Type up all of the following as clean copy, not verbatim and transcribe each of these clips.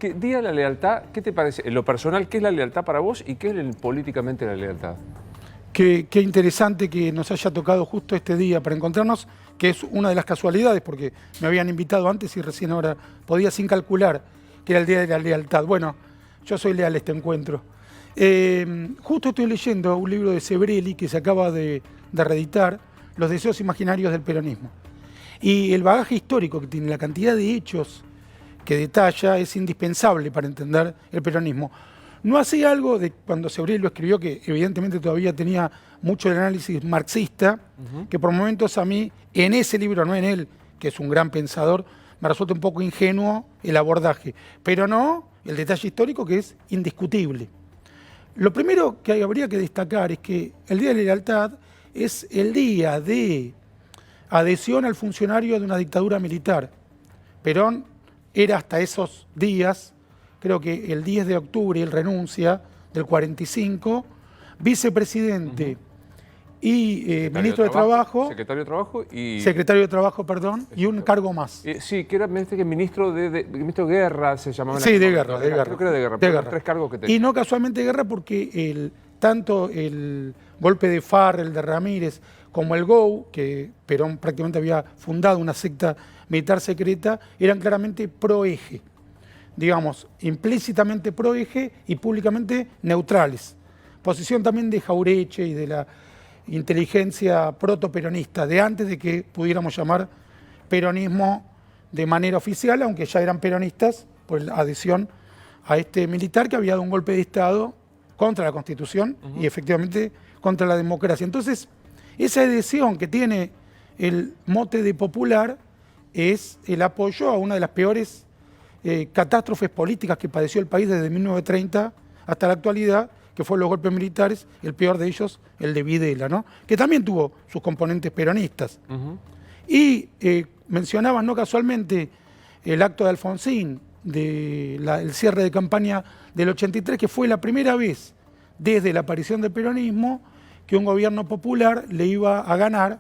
¿Qué, día de la lealtad, ¿qué te parece? En lo personal, ¿qué es la lealtad para vos y qué es políticamente la lealtad? Qué interesante que nos haya tocado justo este día para encontrarnos, que es una de las casualidades, porque me habían invitado antes y recién ahora podía sin calcular que era el Día de la Lealtad. Bueno, yo soy leal a este encuentro. Justo estoy leyendo un libro de Sebrelli que se acaba de reeditar, Los deseos imaginarios del peronismo. Y el bagaje histórico que tiene, la cantidad de hechos que detalla, es indispensable para entender el peronismo. No hacía algo de cuando Sebrelli lo escribió, que evidentemente todavía tenía mucho el análisis marxista, que por momentos a mí, en ese libro, no en él, que es un gran pensador, me resulta un poco ingenuo el abordaje, pero no el detalle histórico, que es indiscutible. Lo primero que habría que destacar es que el Día de la Lealtad es el día de adhesión al funcionario de una dictadura militar. Perón era hasta esos días, creo que el 10 de octubre él renuncia, del 45, vicepresidente y ministro de Trabajo. Secretario de Trabajo y... Secretario de Trabajo, perdón, y un cargo más. Sí, que era ministro de Guerra, se llamaba. Sí, de guerra. Creo que era de guerra, pero los tres cargos que tenía. Y no casualmente de guerra porque tanto el golpe de Farr, el de Ramírez, como el GOU, que Perón prácticamente había fundado una secta militar secreta, eran claramente pro-eje, digamos, implícitamente pro-eje y públicamente neutrales. Posición también de Jaureche y de la inteligencia proto-peronista, de antes de que pudiéramos llamar peronismo de manera oficial, aunque ya eran peronistas por la adhesión a este militar que había dado un golpe de Estado contra la Constitución y efectivamente contra la democracia. Entonces, esa adhesión que tiene el mote de popular es el apoyo a una de las peores catástrofes políticas que padeció el país desde 1930 hasta la actualidad, que fueron los golpes militares, el peor de ellos, el de Videla, ¿no? Que también tuvo sus componentes peronistas. Y mencionaban no casualmente el acto de Alfonsín, el cierre de campaña del 83, que fue la primera vez desde la aparición del peronismo que un gobierno popular le iba a ganar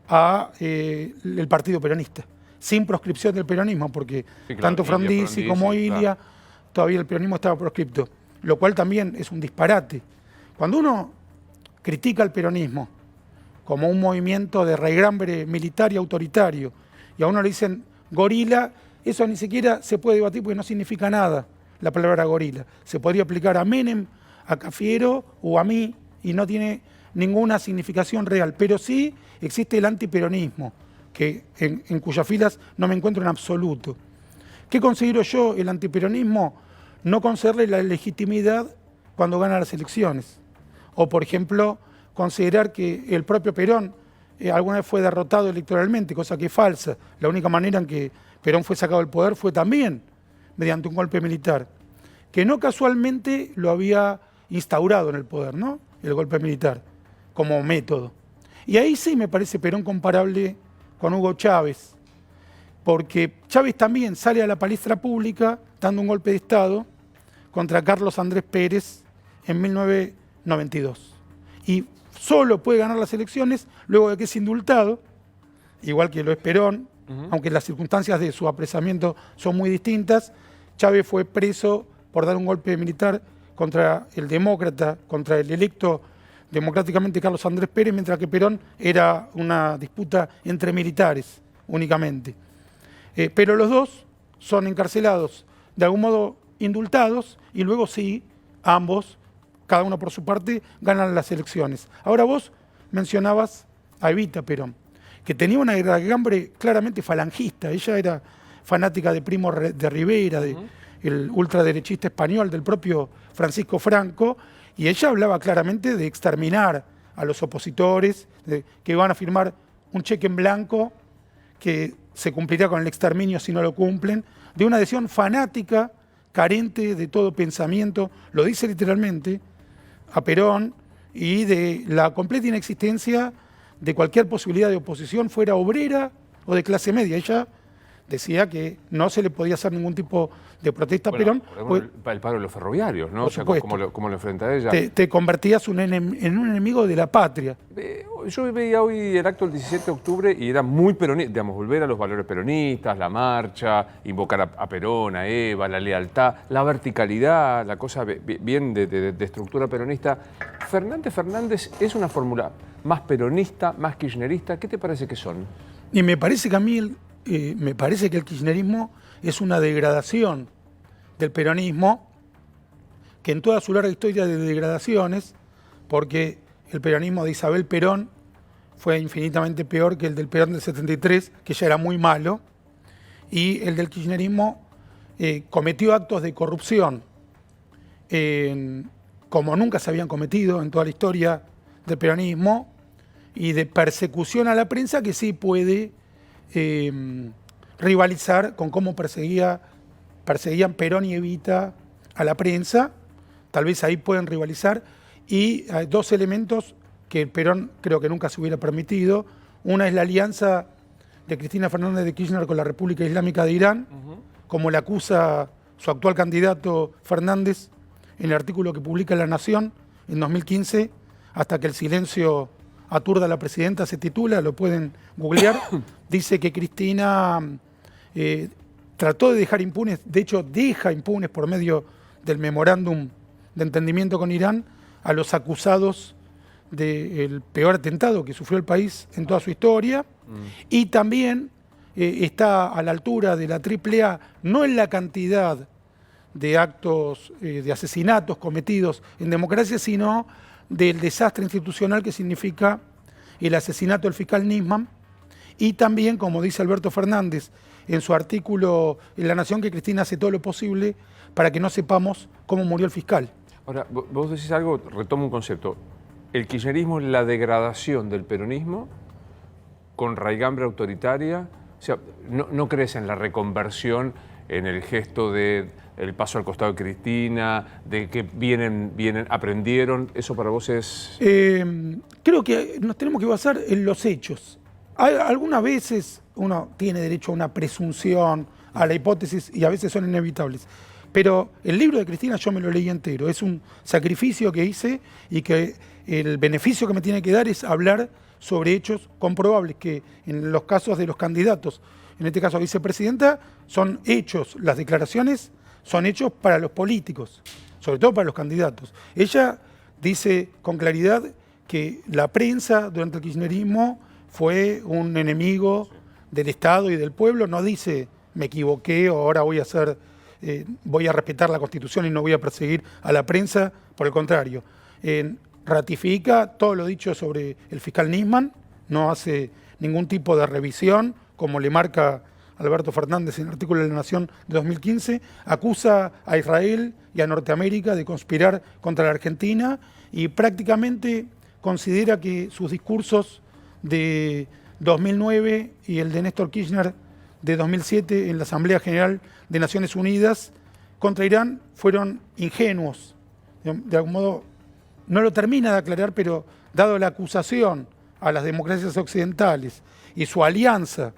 al partido peronista, sin proscripción del peronismo, porque sí, claro, tanto Frondizi como Ilia, claro, todavía el peronismo estaba proscripto, lo cual también es un disparate. Cuando uno critica al peronismo como un movimiento de raigambre militar y autoritario, y a uno le dicen gorila, eso ni siquiera se puede debatir porque no significa nada la palabra gorila. Se podría aplicar a Menem, a Cafiero o a mí, y no tiene ninguna significación real, pero sí existe el antiperonismo, que en cuyas filas no me encuentro en absoluto. ¿Qué considero yo el antiperonismo? No concederle la legitimidad cuando gana las elecciones. O, por ejemplo, considerar que el propio Perón alguna vez fue derrotado electoralmente, cosa que es falsa. La única manera en que Perón fue sacado del poder fue también mediante un golpe militar, que no casualmente lo había instaurado en el poder, ¿no? El golpe militar, como método. Y ahí sí me parece Perón comparable con Hugo Chávez, porque Chávez también sale a la palestra pública dando un golpe de Estado contra Carlos Andrés Pérez en 1992. Y solo puede ganar las elecciones luego de que es indultado, igual que lo es Perón, aunque las circunstancias de su apresamiento son muy distintas. Chávez fue preso por dar un golpe militar contra el demócrata, contra el electo democráticamente Carlos Andrés Pérez, mientras que Perón era una disputa entre militares únicamente. Pero los dos son encarcelados, de algún modo indultados, y luego sí, ambos, cada uno por su parte, ganan las elecciones. Ahora vos mencionabas a Evita Perón, que tenía una raigambre claramente falangista. Ella era fanática de Primo de Rivera, el ultraderechista español, del propio Francisco Franco, y ella hablaba claramente de exterminar a los opositores, que iban a firmar un cheque en blanco que se cumplirá con el exterminio si no lo cumplen, de una adhesión fanática, carente de todo pensamiento, lo dice literalmente, a Perón, y de la completa inexistencia de cualquier posibilidad de oposición, fuera obrera o de clase media. Ella decía que no se le podía hacer ningún tipo de protesta a Perón. El paro de los ferroviarios, ¿no? Por supuesto. ¿Cómo lo enfrenta ella? Te convertías en un enemigo de la patria. Yo veía hoy el acto del 17 de octubre y era muy peronista, digamos, volver a los valores peronistas, la marcha, invocar a Perón, a Eva, la lealtad, la verticalidad, la cosa bien de estructura peronista. Fernández es una fórmula más peronista, más kirchnerista. ¿Qué te parece que son? Y me parece que a mí, me parece que el kirchnerismo es una degradación del peronismo, que en toda su larga historia de degradaciones, porque el peronismo de Isabel Perón fue infinitamente peor que el del Perón del 73, que ya era muy malo, y el del kirchnerismo cometió actos de corrupción como nunca se habían cometido en toda la historia del peronismo, y de persecución a la prensa que sí puede rivalizar con cómo perseguían Perón y Evita a la prensa. Tal vez ahí pueden rivalizar. Y hay dos elementos que Perón creo que nunca se hubiera permitido. Una es la alianza de Cristina Fernández de Kirchner con la República Islámica de Irán, como le acusa su actual candidato Fernández en el artículo que publica La Nación en 2015, hasta que el silencio aturda a la presidenta, se titula, lo pueden googlear. Dice que Cristina trató de dejar impunes, de hecho deja impunes por medio del memorándum de entendimiento con Irán a los acusados del peor atentado que sufrió el país en toda su historia, y también está a la altura de la AAA, no en la cantidad de actos de asesinatos cometidos en democracia, sino del desastre institucional que significa el asesinato del fiscal Nisman, y también, como dice Alberto Fernández en su artículo en La Nación, que Cristina hace todo lo posible para que no sepamos cómo murió el fiscal. Ahora, vos decís algo, retomo un concepto. El kirchnerismo es la degradación del peronismo con raigambre autoritaria. O sea, no crees en la reconversión, en el gesto de el paso al costado de Cristina, de que aprendieron. ¿Eso para vos es...? Creo que nos tenemos que basar en los hechos. Algunas veces uno tiene derecho a una presunción, a la hipótesis, y a veces son inevitables. Pero el libro de Cristina yo me lo leí entero. Es un sacrificio que hice, y que el beneficio que me tiene que dar es hablar sobre hechos comprobables, que en los casos de los candidatos, en este caso vicepresidenta, son hechos. Las declaraciones son hechos para los políticos, sobre todo para los candidatos. Ella dice con claridad que la prensa durante el kirchnerismo fue un enemigo del Estado y del pueblo. No dice me equivoqué o ahora voy a respetar la Constitución y no voy a perseguir a la prensa. Por el contrario, ratifica todo lo dicho sobre el fiscal Nisman, no hace ningún tipo de revisión, como le marca Alberto Fernández en el artículo de La Nación de 2015, acusa a Israel y a Norteamérica de conspirar contra la Argentina, y prácticamente considera que sus discursos de 2009 y el de Néstor Kirchner de 2007 en la Asamblea General de Naciones Unidas contra Irán fueron ingenuos. De algún modo, no lo termina de aclarar, pero dado la acusación a las democracias occidentales y su alianza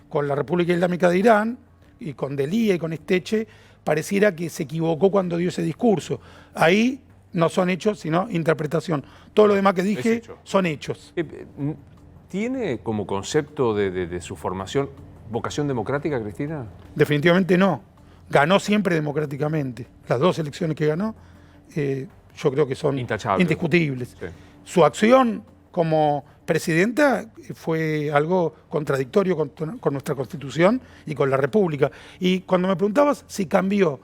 con la República Islámica de Irán, y con Delia y con Esteche, pareciera que se equivocó cuando dio ese discurso. Ahí no son hechos, sino interpretación. Todo lo demás que dije son hechos. ¿Tiene como concepto de su formación vocación democrática, Cristina? Definitivamente no. Ganó siempre democráticamente. Las dos elecciones que ganó, yo creo que son indiscutibles. Sí. Su acción como presidenta fue algo contradictorio con nuestra Constitución y con la República. Y cuando me preguntabas si cambió,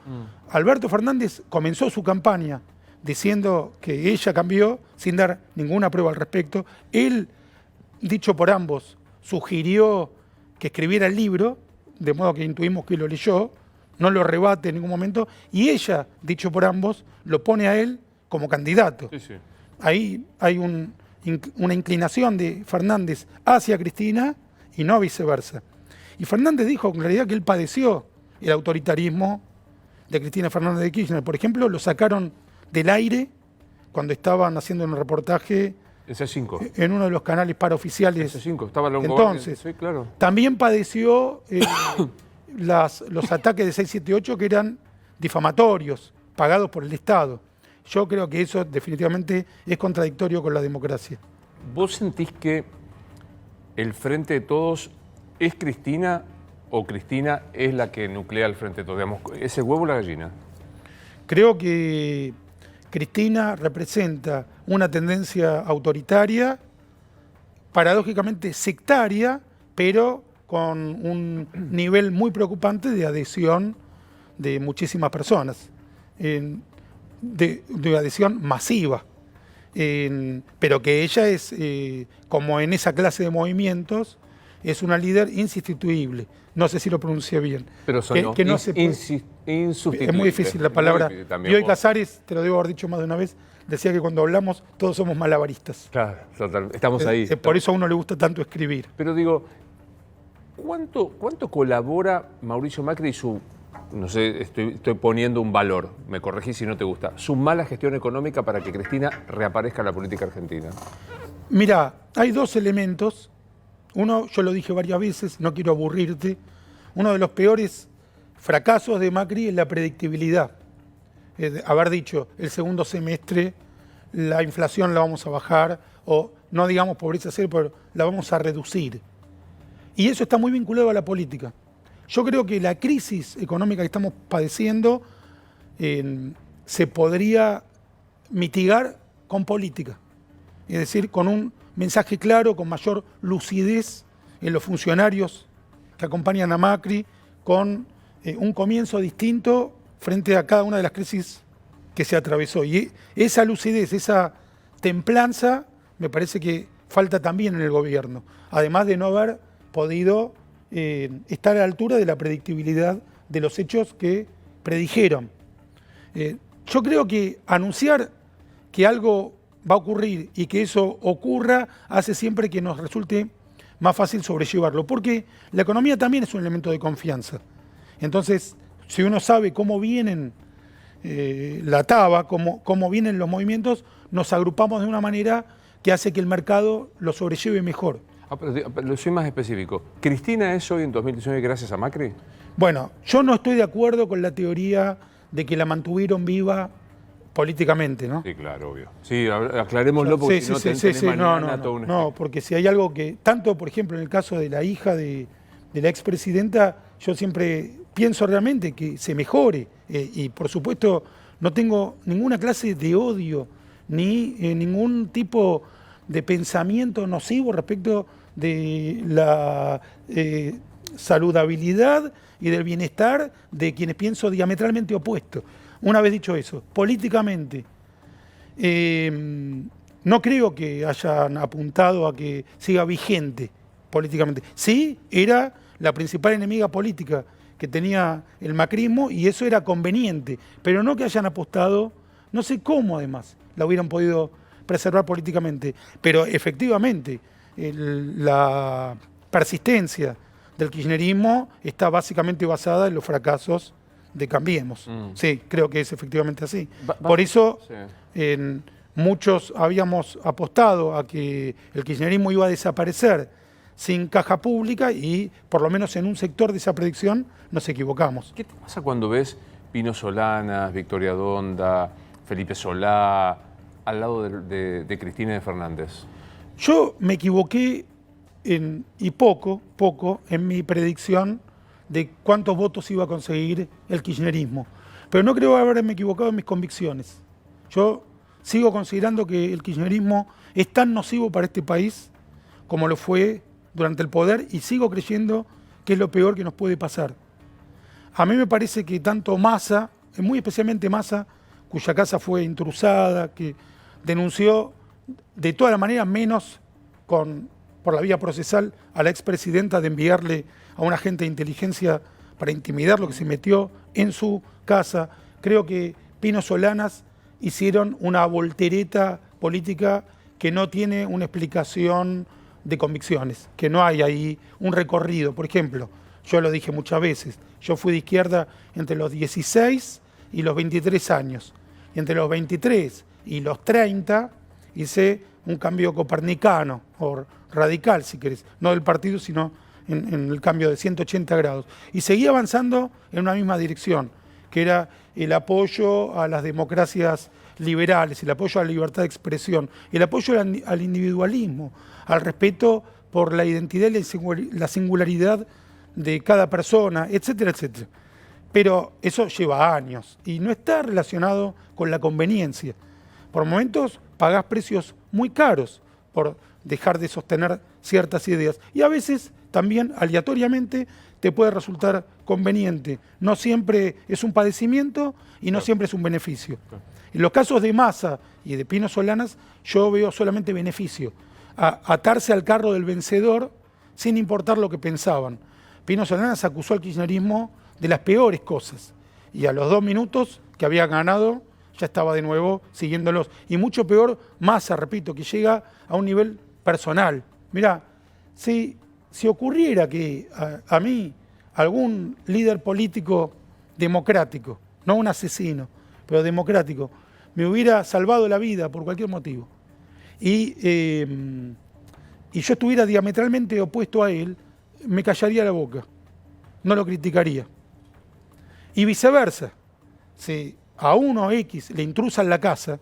Alberto Fernández comenzó su campaña diciendo que ella cambió sin dar ninguna prueba al respecto. Él, dicho por ambos, sugirió que escribiera el libro, de modo que intuimos que lo leyó, no lo rebate en ningún momento, y ella, dicho por ambos, lo pone a él como candidato. Sí, sí. Ahí hay una inclinación de Fernández hacia Cristina y no viceversa. Y Fernández dijo con claridad que él padeció el autoritarismo de Cristina Fernández de Kirchner. Por ejemplo, lo sacaron del aire cuando estaban haciendo un reportaje en uno de los canales paraoficiales. C5, estaba entonces. Sí, claro. También padeció los ataques de 678 que eran difamatorios, pagados por el Estado. Yo creo que eso definitivamente es contradictorio con la democracia. ¿Vos sentís que el Frente de Todos es Cristina o Cristina es la que nuclea el Frente de Todos? Digamos, ¿es el huevo o la gallina? Creo que Cristina representa una tendencia autoritaria, paradójicamente sectaria, pero con un nivel muy preocupante de adhesión de muchísimas personas, de adhesión masiva. Pero que ella es, como en esa clase de movimientos, es una líder insustituible. No sé si lo pronuncié bien. Pero sonó que no se puede, insustituible. es muy difícil la palabra. Bioy Casares, te lo debo haber dicho más de una vez, decía que cuando hablamos todos somos malabaristas. Claro, total, estamos ahí. Por eso a uno le gusta tanto escribir. Pero digo, ¿cuánto colabora Mauricio Macri y su, no sé, estoy poniendo un valor, me corregís si no te gusta, su mala gestión económica para que Cristina reaparezca en la política argentina? Mirá, hay dos elementos. Uno, yo lo dije varias veces, no quiero aburrirte, uno de los peores fracasos de Macri es la predictibilidad. Haber dicho, el segundo semestre la inflación la vamos a bajar, o no digamos pobreza cero, pero la vamos a reducir. Y eso está muy vinculado a la política. Yo creo que la crisis económica que estamos padeciendo se podría mitigar con política. Es decir, con un mensaje claro, con mayor lucidez en los funcionarios que acompañan a Macri, con un comienzo distinto frente a cada una de las crisis que se atravesó. Y esa lucidez, esa templanza, me parece que falta también en el gobierno, además de no haber podido estar a la altura de la predictibilidad de los hechos que predijeron. Yo creo que anunciar que algo va a ocurrir y que eso ocurra hace siempre que nos resulte más fácil sobrellevarlo, porque la economía también es un elemento de confianza. Entonces, si uno sabe cómo vienen la taba, cómo vienen los movimientos, nos agrupamos de una manera que hace que el mercado lo sobrelleve mejor. Pero soy más específico. ¿Cristina es hoy en 2019 gracias a Macri? Bueno, yo no estoy de acuerdo con la teoría de que la mantuvieron viva políticamente, ¿no? Sí, claro, obvio. Sí, aclarémoslo porque si no tenés mañana todo un... No, porque si hay algo que, tanto por ejemplo en el caso de la hija de la expresidenta, yo siempre pienso realmente que se mejore y por supuesto no tengo ninguna clase de odio ni ningún tipo de pensamiento nocivo respecto de la saludabilidad y del bienestar de quienes pienso diametralmente opuesto. Una vez dicho eso, políticamente, no creo que hayan apuntado a que siga vigente políticamente. Sí, era la principal enemiga política que tenía el macrismo y eso era conveniente, pero no que hayan apostado, no sé cómo además la hubieran podido preservar políticamente, pero efectivamente la persistencia del kirchnerismo está básicamente basada en los fracasos de Cambiemos. Sí, creo que es efectivamente así. Por eso muchos habíamos apostado a que el kirchnerismo iba a desaparecer sin caja pública y por lo menos en un sector de esa predicción nos equivocamos. ¿Qué te pasa cuando ves Pino Solanas, Victoria Donda, Felipe Solá al lado de Cristina de Fernández? Yo me equivoqué y poco en mi predicción de cuántos votos iba a conseguir el kirchnerismo. Pero no creo haberme equivocado en mis convicciones. Yo sigo considerando que el kirchnerismo es tan nocivo para este país como lo fue durante el poder y sigo creyendo que es lo peor que nos puede pasar. A mí me parece que tanto Massa, muy especialmente Massa, cuya casa fue intrusada, que denunció de todas las maneras, menos por la vía procesal, a la expresidenta de enviarle a un agente de inteligencia para intimidar lo que se metió en su casa. Creo que Pino Solanas hicieron una voltereta política que no tiene una explicación de convicciones, que no hay ahí un recorrido. Por ejemplo, yo lo dije muchas veces, yo fui de izquierda entre los 16 y los 23 años. Y entre los 23 y los 30 hice un cambio copernicano, o radical, si querés, no del partido, sino en el cambio de 180 grados. Y seguía avanzando en una misma dirección, que era el apoyo a las democracias liberales, el apoyo a la libertad de expresión, el apoyo al individualismo, al respeto por la identidad y la singularidad de cada persona, etcétera, etcétera. Pero eso lleva años y no está relacionado con la conveniencia. Por momentos pagás precios muy caros por dejar de sostener ciertas ideas y a veces también aleatoriamente te puede resultar conveniente. No siempre es un padecimiento y no siempre es un beneficio. En los casos de Massa y de Pino Solanas yo veo solamente beneficio. Atarse al carro del vencedor sin importar lo que pensaban. Pino Solanas acusó al kirchnerismo de las peores cosas y a los 2 minutos que había ganado ya estaba de nuevo siguiéndolos. Y mucho peor Massa, repito, que llega a un nivel personal. Mirá, si ocurriera que a mí algún líder político democrático, no un asesino, pero democrático, me hubiera salvado la vida por cualquier motivo y yo estuviera diametralmente opuesto a él, me callaría la boca, no lo criticaría. Y viceversa, si a uno X le intrusan la casa,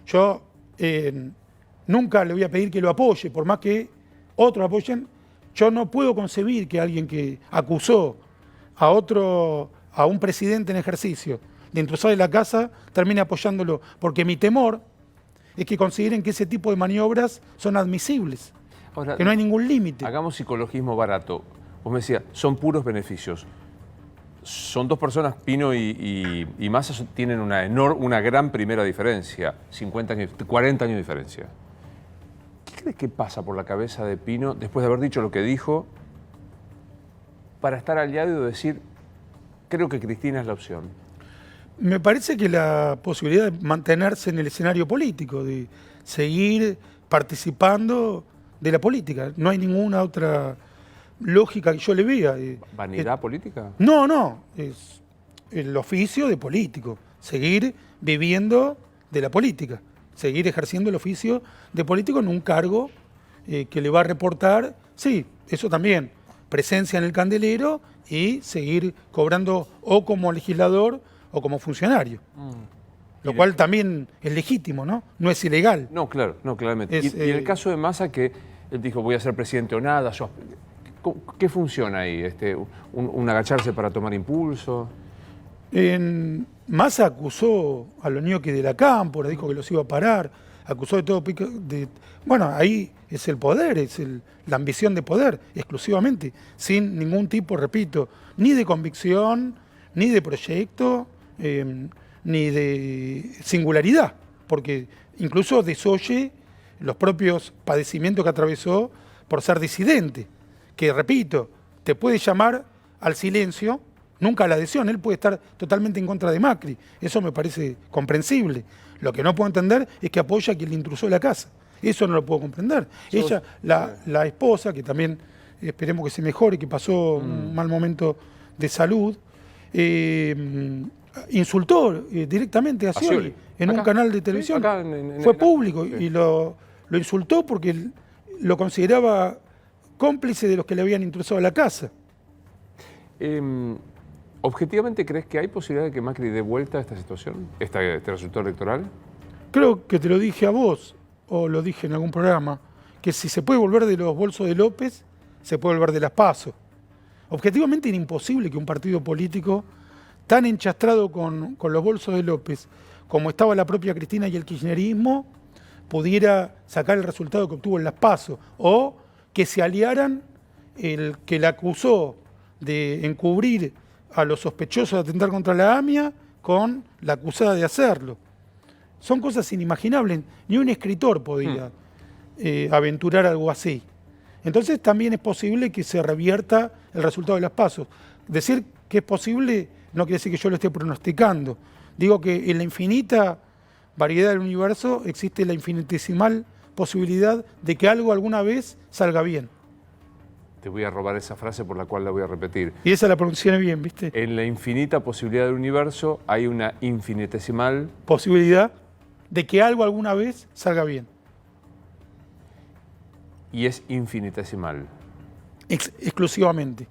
yo nunca le voy a pedir que lo apoye, por más que otros apoyen. Yo no puedo concebir que alguien que acusó a un presidente en ejercicio de intrusar en la casa termine apoyándolo, porque mi temor es que consideren que ese tipo de maniobras son admisibles, ahora, que no hay ningún límite. Hagamos psicologismo barato. Vos me decías, son puros beneficios. Son dos personas, Pino y Massa, tienen una gran primera diferencia, 50 años, 40 años de diferencia. ¿Qué crees que pasa por la cabeza de Pino después de haber dicho lo que dijo para estar aliado y decir, creo que Cristina es la opción? Me parece que la posibilidad de mantenerse en el escenario político, de seguir participando de la política. No hay ninguna otra lógica que yo le vea. ¿Vanidad política? No, es el oficio de político, seguir viviendo de la política, seguir ejerciendo el oficio de político en un cargo que le va a reportar, sí, eso también, presencia en el candelero y seguir cobrando o como legislador o como funcionario. Lo cual también es legítimo, ¿no? No es ilegal. No, claro, no, claramente. Y en el caso de Massa, que él dijo, voy a ser presidente o nada, ¿qué funciona ahí? ¿Un agacharse para tomar impulso? Massa acusó a los ñoquis de la Cámpora, dijo que los iba a parar, acusó de todo. Bueno, ahí es el poder, la ambición de poder, exclusivamente, sin ningún tipo, repito, ni de convicción, ni de proyecto, ni de singularidad, porque incluso desoye los propios padecimientos que atravesó por ser disidente, que repito, te puede llamar al silencio, nunca a la adhesión. Él puede estar totalmente en contra de Macri, eso me parece comprensible. Lo que no puedo entender es que apoya a quien le intrusó la casa, eso no lo puedo comprender. Ella, la esposa, que también esperemos que se mejore, que pasó un mal momento de salud, insultó directamente a Scioli en un canal de televisión. Sí, fue público, sí. Y lo insultó porque lo consideraba cómplice de los que le habían intrusado la casa. ¿Objetivamente crees que hay posibilidad de que Macri dé vuelta a esta situación, este resultado electoral? Creo que te lo dije a vos, o lo dije en algún programa, que si se puede volver de los bolsos de López, se puede volver de las PASO. Objetivamente era imposible que un partido político tan enchastrado con los bolsos de López, como estaba la propia Cristina y el kirchnerismo, pudiera sacar el resultado que obtuvo en las PASO, o que se aliaran el que la acusó de encubrir a los sospechosos de atentar contra la AMIA con la acusada de hacerlo. Son cosas inimaginables, ni un escritor podía aventurar algo así. Entonces también es posible que se revierta el resultado de las PASO. Decir que es posible no quiere decir que yo lo esté pronosticando. Digo que en la infinita variedad del universo existe la infinitesimal posibilidad de que algo alguna vez salga bien. Te voy a robar esa frase por la cual la voy a repetir. Y esa la pronuncié bien, ¿viste? En la infinita posibilidad del universo hay una infinitesimal posibilidad de que algo alguna vez salga bien. Y es infinitesimal. exclusivamente.